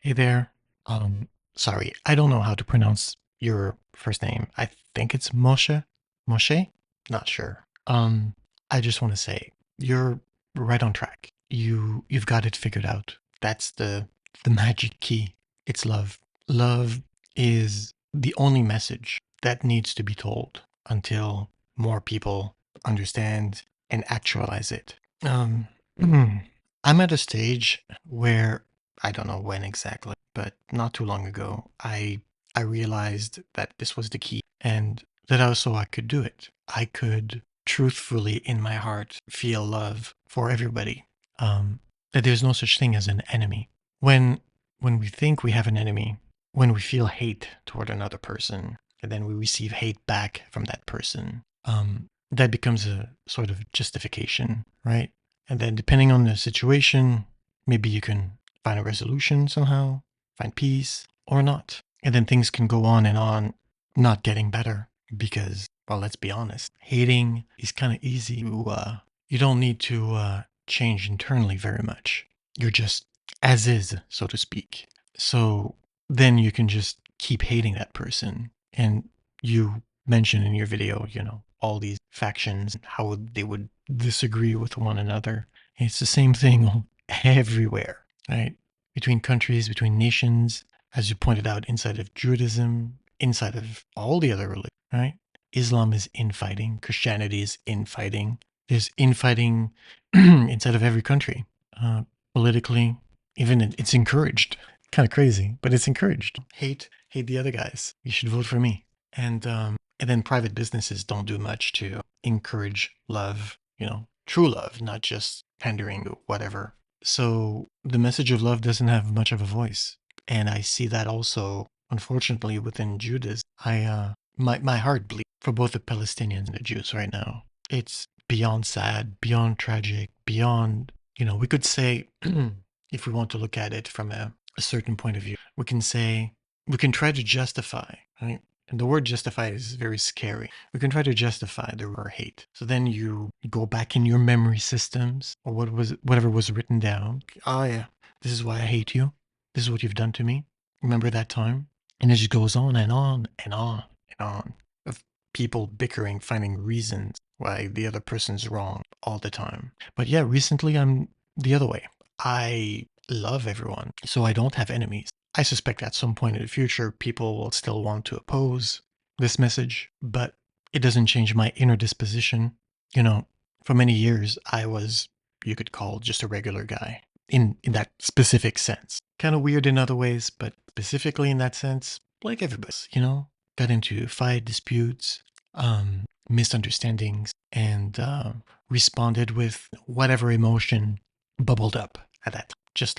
Hey there. Um, Sorry, I don't know how to pronounce your first name. I think it's Moshe. Moshe? Not sure. I just want to say you're right on track. You've got it figured out. That's the magic key. It's love. Love is the only message that needs to be told until more people understand and actualize it. Um, I'm at a stage where I don't know when exactly, but not too long ago, I realized that this was the key and that also I could do it. I could truthfully in my heart feel love for everybody. That there's no such thing as an enemy. When when we think we have an enemy, when we feel hate toward another person, and then we receive hate back from that person, that becomes a sort of justification, right? And then depending on the situation, maybe you can find a resolution somehow, find peace or not. And then things can go on, not getting better because, well, let's be honest, hating is kind of easy. You don't need to change internally very much. You're just as is, so to speak. So then you can just keep hating that person. And you mentioned in your video, all these factions, how they would disagree with one another. It's the same thing everywhere, right? Between countries, between nations, as you pointed out, inside of Judaism, inside of all the other religions, right? Islam is infighting, Christianity is infighting. There's infighting inside of every country. Politically, even it's encouraged. Kind of crazy, but it's encouraged. Hate the other guys. You should vote for me. And then private businesses don't do much to encourage love, true love, not just pandering to whatever. So the message of love doesn't have much of a voice. And I see that also, unfortunately, within Judaism. My heart bleeds for both the Palestinians and the Jews right now. It's beyond sad, beyond tragic, beyond, we could say, if we want to look at it from a certain point of view, we can try to justify, right? And the word justify is very scary. We can try to justify the word hate. So then you go back in your memory systems or whatever was written down. Oh yeah, this is why I hate you. This is what you've done to me. Remember that time? And it just goes on and on and on and on of people bickering, finding reasons why the other person's wrong all the time. But yeah, recently I'm the other way. I love everyone, so I don't have enemies. I suspect at some point in the future, people will still want to oppose this message, but it doesn't change my inner disposition. For many years, I was, you could call, just a regular guy in that specific sense. Kind of weird in other ways, but specifically in that sense, like everybody, got into fight, disputes, misunderstandings, and responded with whatever emotion bubbled up at that time. Just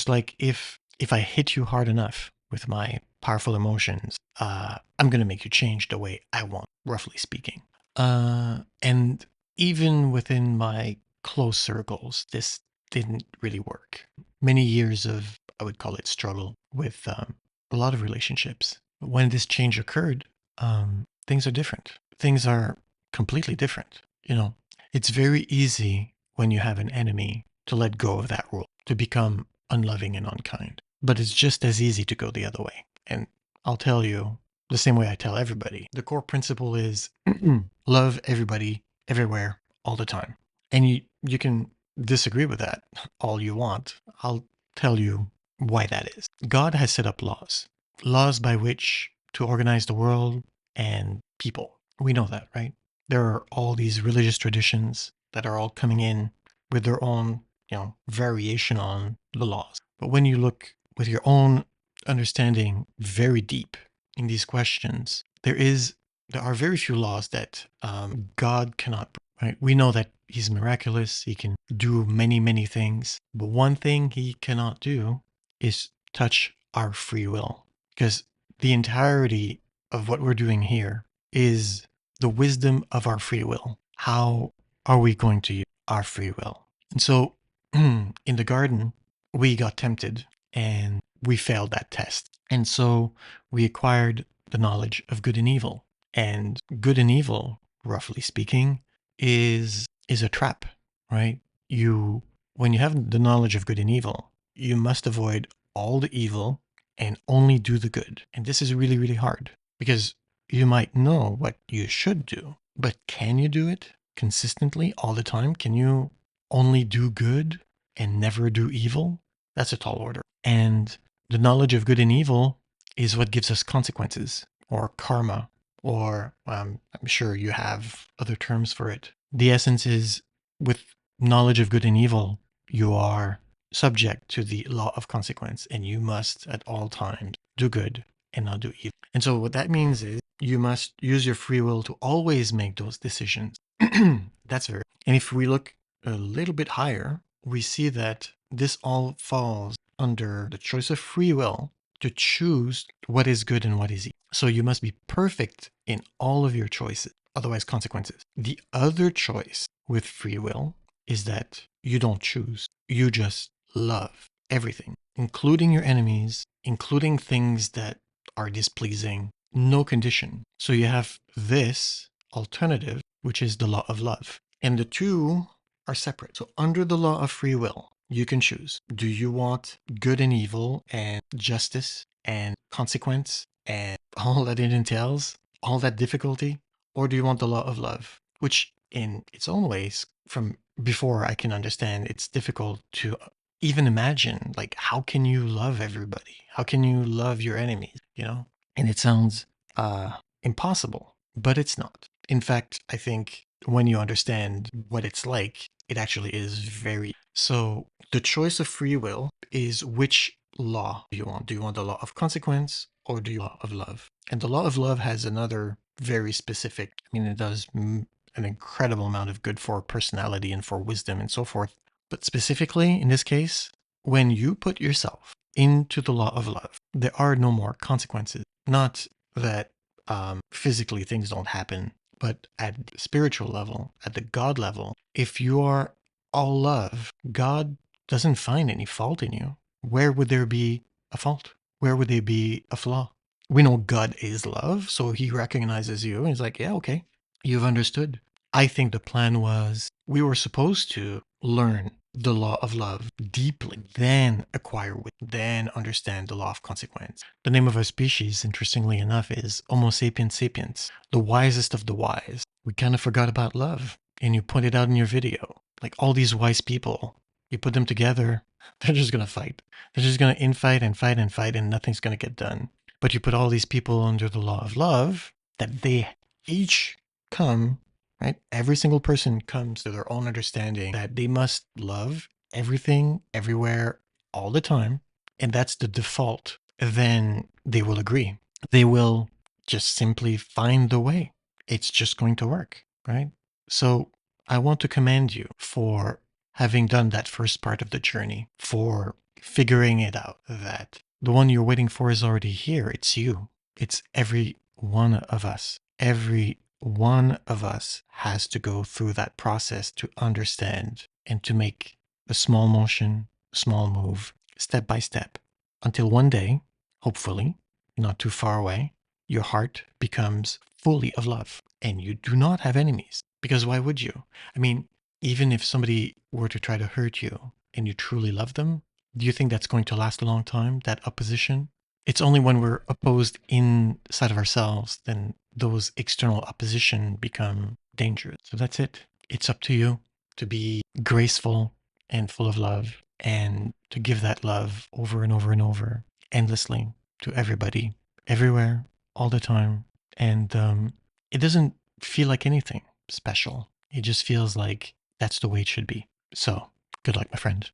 like if I hit you hard enough with my powerful emotions, I'm gonna make you change the way I want, roughly speaking. And even within my close circles, this didn't really work. Many years of, I would call it, struggle with a lot of relationships. When this change occurred, things are different. Things are completely different. It's very easy when you have an enemy to let go of that rule, to become unloving and unkind. But it's just as easy to go the other way. And I'll tell you the same way I tell everybody. The core principle is love everybody, everywhere, all the time. And you can disagree with that all you want. I'll tell you why that is. God has set up laws by which to organize the world and people. We know that, right? There are all these religious traditions that are all coming in with their own, variation on the laws. But when you look with your own understanding very deep in these questions, there are very few laws that God cannot break. Right? We know that He's miraculous. He can do many, many things. But one thing He cannot do is touch our free will. Because the entirety of what we're doing here is the wisdom of our free will. How are we going to use our free will? And so in the garden, we got tempted and we failed that test. And so we acquired the knowledge of good and evil. And good and evil, roughly speaking, is a trap, right? When you have the knowledge of good and evil, you must avoid all the evil and only do the good. And this is really, really hard because you might know what you should do, but can you do it consistently all the time? Can you only do good and never do evil? That's a tall order. And the knowledge of good and evil is what gives us consequences or karma, or I'm sure you have other terms for it. The essence is with knowledge of good and evil, you are subject to the law of consequence, and you must at all times do good and not do evil. And so what that means is you must use your free will to always make those decisions. That's very. And if we look a little bit higher, we see that this all falls under the choice of free will to choose what is good and what is evil. So you must be perfect in all of your choices, otherwise consequences. The other choice with free will is that you don't choose. You just love everything, including your enemies, including things that are displeasing, no condition. So you have this alternative, which is the law of love. And the two are separate. So under the law of free will, you can choose. Do you want good and evil and justice and consequence and all that it entails, all that difficulty? Or do you want the law of love, which in its own ways, from before I can understand, it's difficult to even imagine, like, how can you love everybody? How can you love your enemies, you know? And it sounds impossible, but it's not. In fact, I think when you understand what it's like, it actually is very. So the choice of free will is which law do you want? Do you want the law of consequence or do you want the law of love? And the law of love has another very specific, I mean, it does an incredible amount of good for personality and for wisdom and so forth. But specifically in this case, when you put yourself into the law of love, there are no more consequences. Not that physically things don't happen, but at the spiritual level, at the God level, if you are all love, God doesn't find any fault in you. Where would there be a fault? Where would there be a flaw? We know God is love, so he recognizes you and he's like, yeah, okay, you've understood. I think the plan was we were supposed to learn the law of love deeply, then acquire with, then understand the law of consequence. The name of our species, interestingly enough, is Homo sapiens sapiens, the wisest of the wise. We kind of forgot about love, and you put it out in your video. Like all these wise people, you put them together, they're just gonna fight. They're just gonna infight and fight and fight, and nothing's gonna get done. But you put all these people under the law of love, that they each come, right? Every single person comes to their own understanding that they must love everything, everywhere, all the time. And that's the default. Then they will agree. They will just simply find the way. It's just going to work, right? So I want to commend you for having done that first part of the journey, for figuring it out that the one you're waiting for is already here. It's you. It's every one of us. Every one of us has to go through that process to understand and to make a small motion, small move, step by step, until one day, hopefully, not too far away, your heart becomes fully of love and you do not have enemies. Because why would you? I mean, even if somebody were to try to hurt you and you truly love them, do you think that's going to last a long time, that opposition? It's only when we're opposed inside of ourselves then those external opposition become dangerous. So that's it. It's up to you to be graceful and full of love and to give that love over and over and over endlessly to everybody, everywhere, all the time. And it doesn't feel like anything special. It just feels like that's the way it should be. So good luck, my friend.